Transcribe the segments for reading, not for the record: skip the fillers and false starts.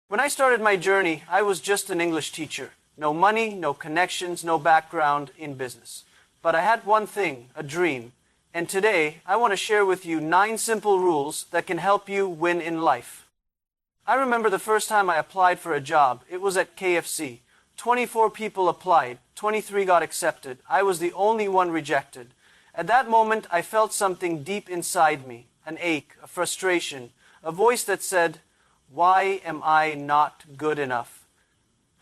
When I started my journey, I was just an English teacher. No money, no connections, no background in business. But I had one thing, a dream. And today, I want to share with you 9 simple rules that can help you win in life. I remember the first time I applied for a job. It was at KFC. 24 people applied, 23 got accepted. I was the only one rejected. At that moment, I felt something deep inside me, an ache, a frustration, a voice that said, "Why am I not good enough?"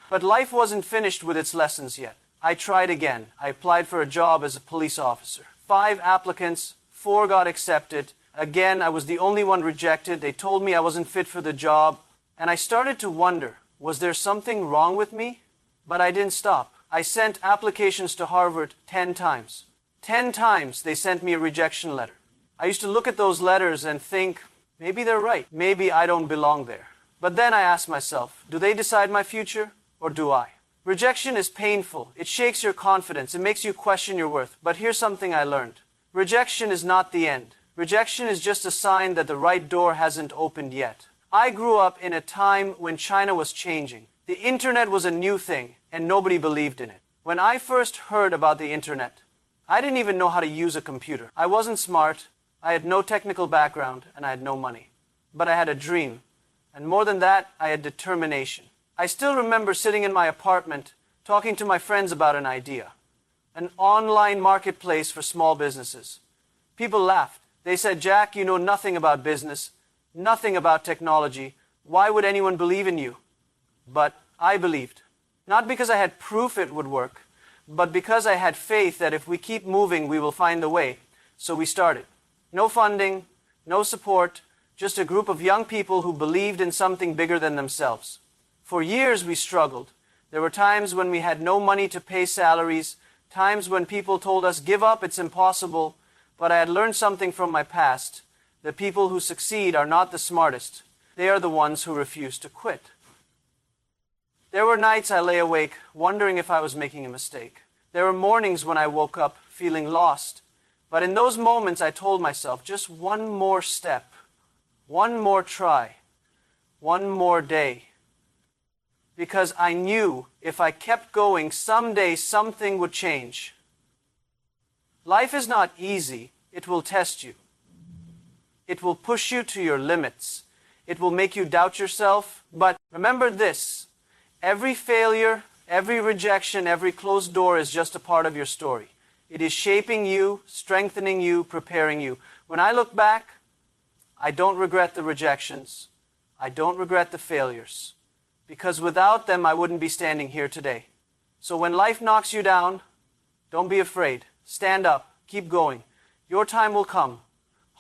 But life wasn't finished with its lessons yet. I tried again. I applied for a job as a police officer. 5 applicants, 4 got accepted. Again, I was the only one rejected. They told me I wasn't fit for the job. And I started to wonder, was there something wrong with me? But I didn't stop. I sent applications to Harvard 10 times. 10 times they sent me a rejection letter. I used to look at those letters and think, maybe they're right. Maybe I don't belong there. But then I asked myself, do they decide my future or do I? Rejection is painful. It shakes your confidence. It makes you question your worth. But here's something I learned. Rejection is not the end. Rejection is just a sign that the right door hasn't opened yet. I grew up in a time when China was changing. The internet was a new thing, and nobody believed in it. When I first heard about the internet, I didn't even know how to use a computer. I wasn't smart, I had no technical background, and I had no money. But I had a dream. And more than that, I had determination. I still remember sitting in my apartment, talking to my friends about an idea. An online marketplace for small businesses. People laughed. They said, "Jack, you know nothing about business, nothing about technology. Why would anyone believe in you?" But I believed. Not because I had proof it would work, but because I had faith that if we keep moving, we will find the way. So we started. No funding, no support, just a group of young people who believed in something bigger than themselves. For years we struggled. There were times when we had no money to pay salaries, times when people told us, "Give up, it's impossible." But I had learned something from my past. The people who succeed are not the smartest. They are the ones who refuse to quit. There were nights I lay awake, wondering if I was making a mistake. There were mornings when I woke up feeling lost. But in those moments I told myself, just one more step, one more try, one more day. Because I knew if I kept going, someday something would change. Life is not easy. It will test you. It will push you to your limits. It will make you doubt yourself. But remember this, every failure, every rejection, every closed door is just a part of your story. It is shaping you, strengthening you, preparing you. When I look back, I don't regret the rejections. I don't regret the failures. Because without them, I wouldn't be standing here today. So when life knocks you down, don't be afraid. Stand up. Keep going. Your time will come.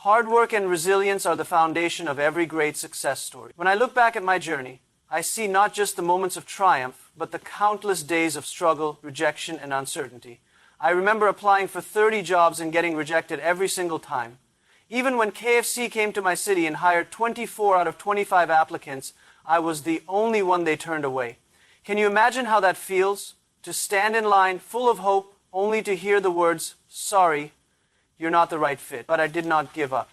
Hard work and resilience are the foundation of every great success story. When I look back at my journey, I see not just the moments of triumph, but the countless days of struggle, rejection, and uncertainty. I remember applying for 30 jobs and getting rejected every single time. Even when KFC came to my city and hired 24 out of 25 applicants, I was the only one they turned away. Can you imagine how that feels? To stand in line full of hope, only to hear the words, "Sorry, you're not the right fit." But I did not give up.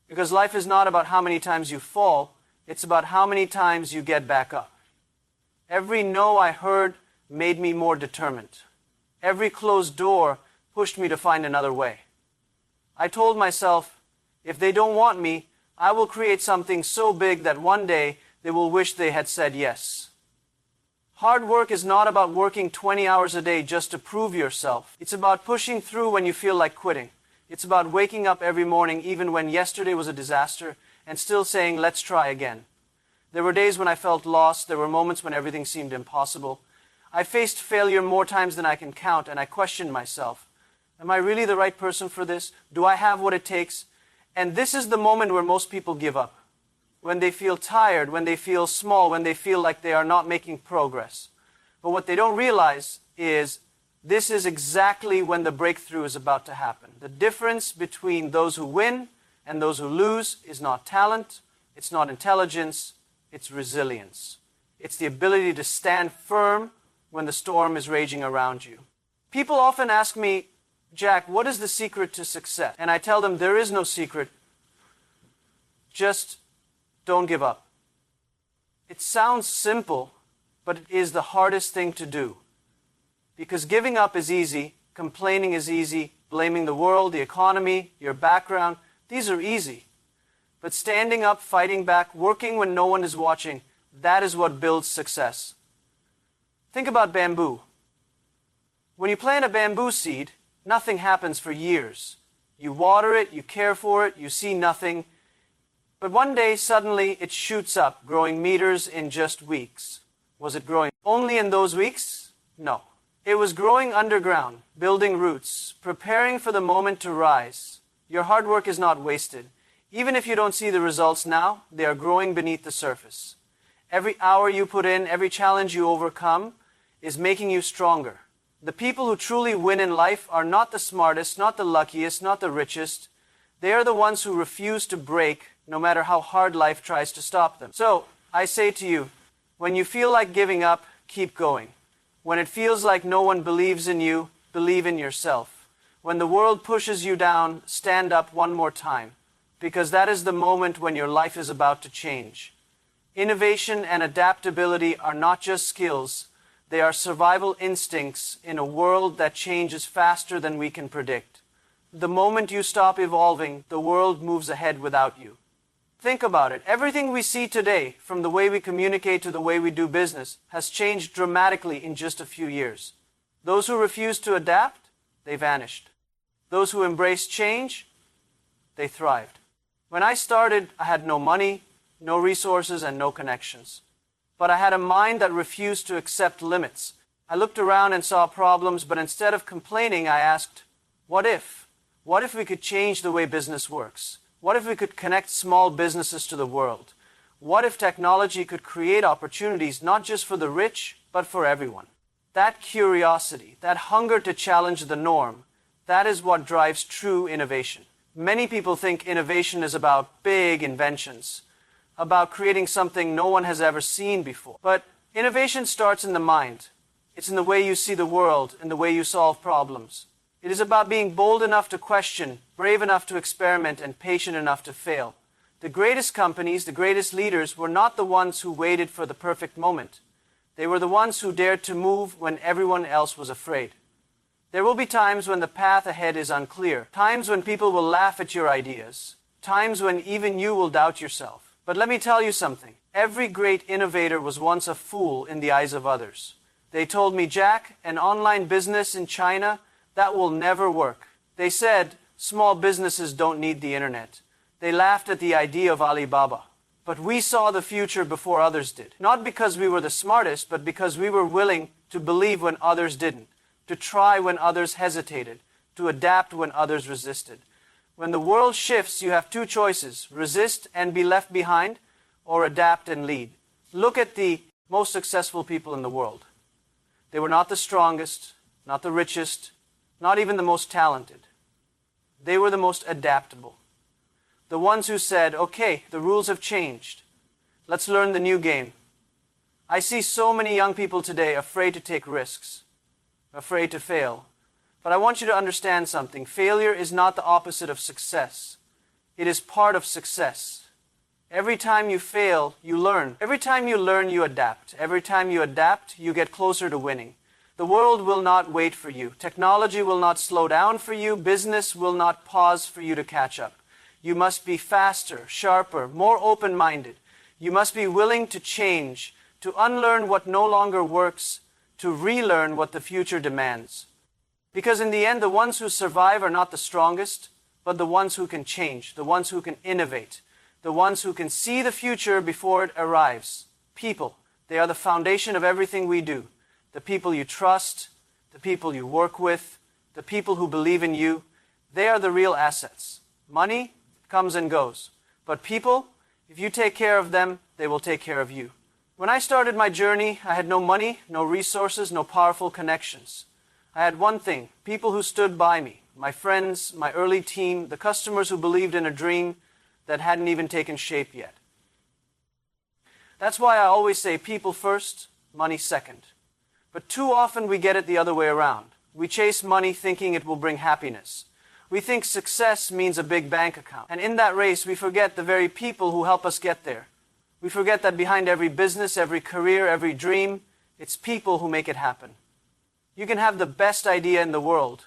Because life is not about how many times you fall, it's about how many times you get back up. Every no I heard made me more determined. Every closed door pushed me to find another way. I told myself, if they don't want me, I will create something so big that one day they will wish they had said yes. Hard work is not about working 20 hours a day just to prove yourself. It's about pushing through when you feel like quitting. It's about waking up every morning even when yesterday was a disaster and still saying, "Let's try again." There were days when I felt lost. There were moments when everything seemed impossible. I faced failure more times than I can count, and I questioned myself. Am I really the right person for this? Do I have what it takes? And this is the moment where most people give up. When they feel tired, when they feel small, when they feel like they are not making progress. But what they don't realize is this is exactly when the breakthrough is about to happen. The difference between those who win and those who lose is not talent, it's not intelligence, it's resilience. It's the ability to stand firm when the storm is raging around you. People often ask me, "Jack, what is the secret to success?" And I tell them there is no secret. Just don't give up. It sounds simple, but it is the hardest thing to do. Because giving up is easy, complaining is easy, blaming the world, the economy, your background, these are easy. But standing up, fighting back, working when no one is watching, that is what builds success. Think about bamboo. When you plant a bamboo seed, nothing happens for years. You water it, you care for it, you see nothing. But one day, suddenly, it shoots up, growing meters in just weeks. Was it growing only in those weeks? No. It was growing underground, building roots, preparing for the moment to rise. Your hard work is not wasted. Even if you don't see the results now, they are growing beneath the surface. Every hour you put in, every challenge you overcome, is making you stronger. The people who truly win in life are not the smartest, not the luckiest, not the richest. They are the ones who refuse to break, no matter how hard life tries to stop them. So, I say to you, when you feel like giving up, keep going. When it feels like no one believes in you, believe in yourself. When the world pushes you down, stand up one more time, because that is the moment when your life is about to change. Innovation and adaptability are not just skills, they are survival instincts in a world that changes faster than we can predict. The moment you stop evolving, the world moves ahead without you. Think about it. Everything we see today, from the way we communicate to the way we do business, has changed dramatically in just a few years. Those who refuse to adapt, they vanished. Those who embrace change, they thrived. When I started, I had no money, no resources, and no connections. But I had a mind that refused to accept limits. I looked around and saw problems, but instead of complaining, I asked, what if? What if we could change the way business works? What if we could connect small businesses to the world? What if technology could create opportunities not just for the rich, but for everyone? That curiosity, that hunger to challenge the norm, that is what drives true innovation. Many people think innovation is about big inventions, about creating something no one has ever seen before. But innovation starts in the mind. It's in the way you see the world and the way you solve problems. It is about being bold enough to question, brave enough to experiment, and patient enough to fail. The greatest companies, the greatest leaders were not the ones who waited for the perfect moment. They were the ones who dared to move when everyone else was afraid. There will be times when the path ahead is unclear, times when people will laugh at your ideas, times when even you will doubt yourself. But let me tell you something. Every great innovator was once a fool in the eyes of others. They told me, Jack, an online business in China, that will never work. They said, small businesses don't need the internet. They laughed at the idea of Alibaba. But we saw the future before others did. Not because we were the smartest, but because we were willing to believe when others didn't, to try when others hesitated, to adapt when others resisted. When the world shifts, you have two choices: resist and be left behind, or adapt and lead. Look at the most successful people in the world. They were not the strongest, not the richest, not even the most talented. They were the most adaptable. The ones who said, okay, the rules have changed. Let's learn the new game. I see so many young people today afraid to take risks, afraid to fail. But I want you to understand something. Failure is not the opposite of success. It is part of success. Every time you fail, you learn. Every time you learn, you adapt. Every time you adapt, you get closer to winning. The world will not wait for you. Technology will not slow down for you. Business will not pause for you to catch up. You must be faster, sharper, more open-minded. You must be willing to change, to unlearn what no longer works, to relearn what the future demands. Because in the end, the ones who survive are not the strongest, but the ones who can change, the ones who can innovate, the ones who can see the future before it arrives. People, they are the foundation of everything we do. The people you trust, the people you work with, the people who believe in you, they are the real assets. Money comes and goes. But people, if you take care of them, they will take care of you. When I started my journey, I had no money, no resources, no powerful connections. I had one thing: people who stood by me, my friends, my early team, the customers who believed in a dream that hadn't even taken shape yet. That's why I always say people first, money second. But too often we get it the other way around. We chase money thinking it will bring happiness. We think success means a big bank account. And in that race, we forget the very people who help us get there. We forget that behind every business, every career, every dream, it's people who make it happen. You can have the best idea in the world,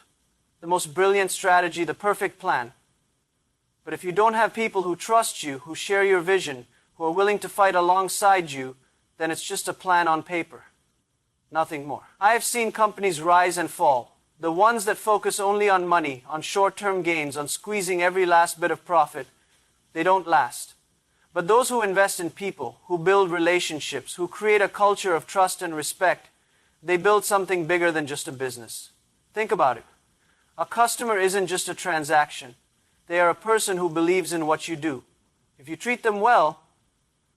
the most brilliant strategy, the perfect plan. But if you don't have people who trust you, who share your vision, who are willing to fight alongside you, then it's just a plan on paper. Nothing more. I have seen companies rise and fall. The ones that focus only on money, on short-term gains, on squeezing every last bit of profit, they don't last. But those who invest in people, who build relationships, who create a culture of trust and respect, they build something bigger than just a business. Think about it. A customer isn't just a transaction. They are a person who believes in what you do. If you treat them well,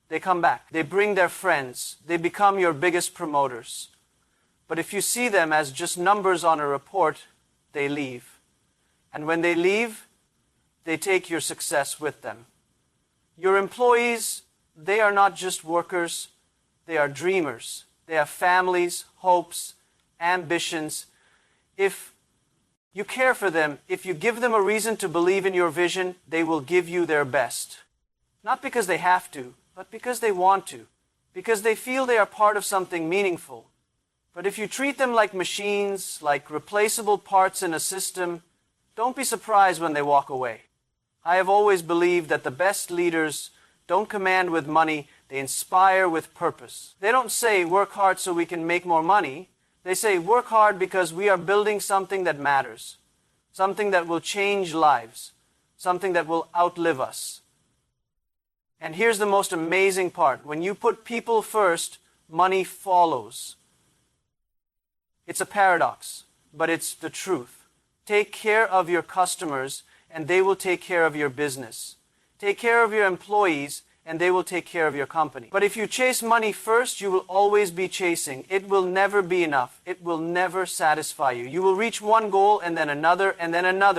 they come back. They bring their friends. They become your biggest promoters. But if you see them as just numbers on a report, they leave. And when they leave, they take your success with them. Your employees, they are not just workers, they are dreamers. They have families, hopes, ambitions. If you care for them, if you give them a reason to believe in your vision, they will give you their best. Not because they have to, but because they want to. Because they feel they are part of something meaningful. But if you treat them like machines, like replaceable parts in a system, don't be surprised when they walk away. I have always believed that the best leaders don't command with money, they inspire with purpose. They don't say, work hard so we can make more money. They say, work hard because we are building something that matters, something that will change lives, something that will outlive us. And here's the most amazing part. When you put people first, money follows. It's a paradox, but it's the truth. Take care of your customers, and they will take care of your business. Take care of your employees, and they will take care of your company. But if you chase money first, you will always be chasing. It will never be enough. It will never satisfy you. You will reach one goal, and then another,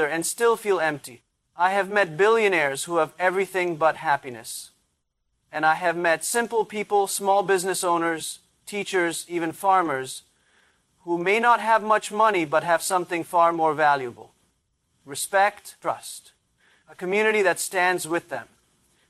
and still feel empty. I have met billionaires who have everything but happiness. And I have met simple people, small business owners, teachers, even farmers, who may not have much money but have something far more valuable. Respect, trust. A community that stands with them.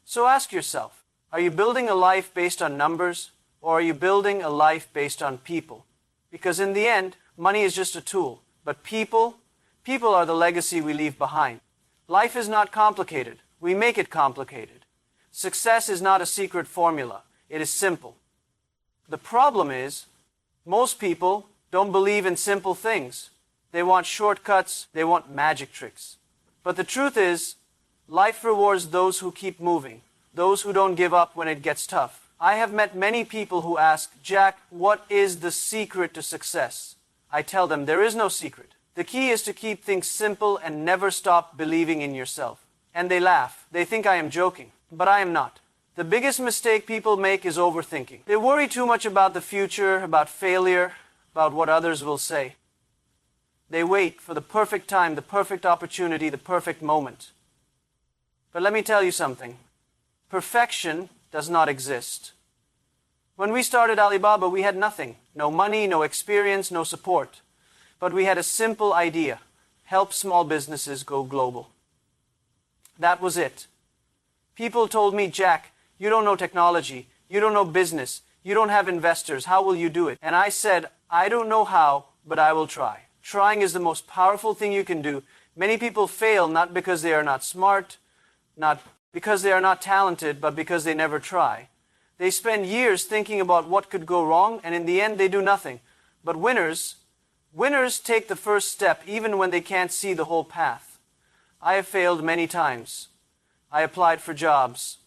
So ask yourself, are you building a life based on numbers, or are you building a life based on people? Because in the end, money is just a tool, but people are the legacy we leave behind. Life is not complicated. We make it complicated. Success is not a secret formula. It is simple. The problem is, most people don't believe in simple things. They want shortcuts. They want magic tricks. But the truth is, life rewards those who keep moving, those who don't give up when it gets tough. I have met many people who ask, Jack, what is the secret to success? I tell them there is no secret. The key is to keep things simple and never stop believing in yourself. And they laugh. They think I am joking. But I am not. The biggest mistake people make is overthinking. They worry too much about the future, about failure, about what others will say. They wait for the perfect time, the perfect opportunity, the perfect moment. But let me tell you something. Perfection does not exist. When we started Alibaba, we had nothing. No money, no experience, no support. But we had a simple idea. Help small businesses go global. That was it. People told me, Jack, you don't know technology. You don't know business. You don't have investors. How will you do it? And I said, I don't know how, but I will try. Trying is the most powerful thing you can do. Many people fail not because they are not smart, not because they are not talented, but because they never try. They spend years thinking about what could go wrong, and in the end they do nothing. But winners take the first step even when they can't see the whole path. I have failed many times. I applied for jobs,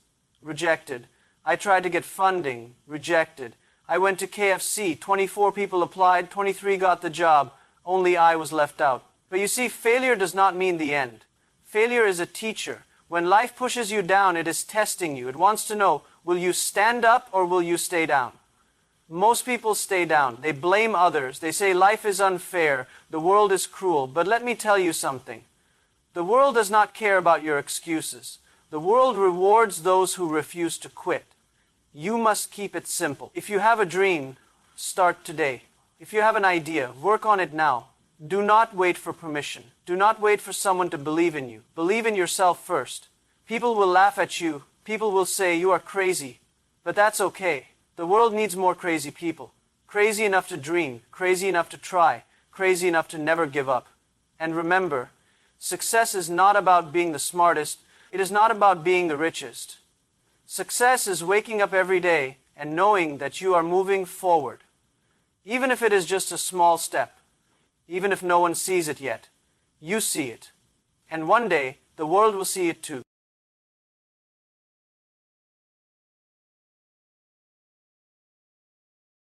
rejected. I tried to get funding, rejected. I went to KFC, 24 people applied, 23 got the job, only I was left out. But you see, failure does not mean the end. Failure is a teacher. When life pushes you down, it is testing you. It wants to know, will you stand up or will you stay down? Most people stay down. They blame others. They say life is unfair, the world is cruel. But let me tell you something. The world does not care about your excuses. The world rewards those who refuse to quit. You must keep it simple. If you have a dream, start today. If you have an idea, work on it now. Do not wait for permission. Do not wait for someone to believe in you. Believe in yourself first. People will laugh at you. People will say you are crazy. But that's okay. The world needs more crazy people. Crazy enough to dream, crazy enough to try, crazy enough to never give up. And remember, success is not about being the smartest. It is not about being the richest. Success is waking up every day and knowing that you are moving forward. Even if it is just a small step, even if no one sees it yet, you see it. And one day, the world will see it too.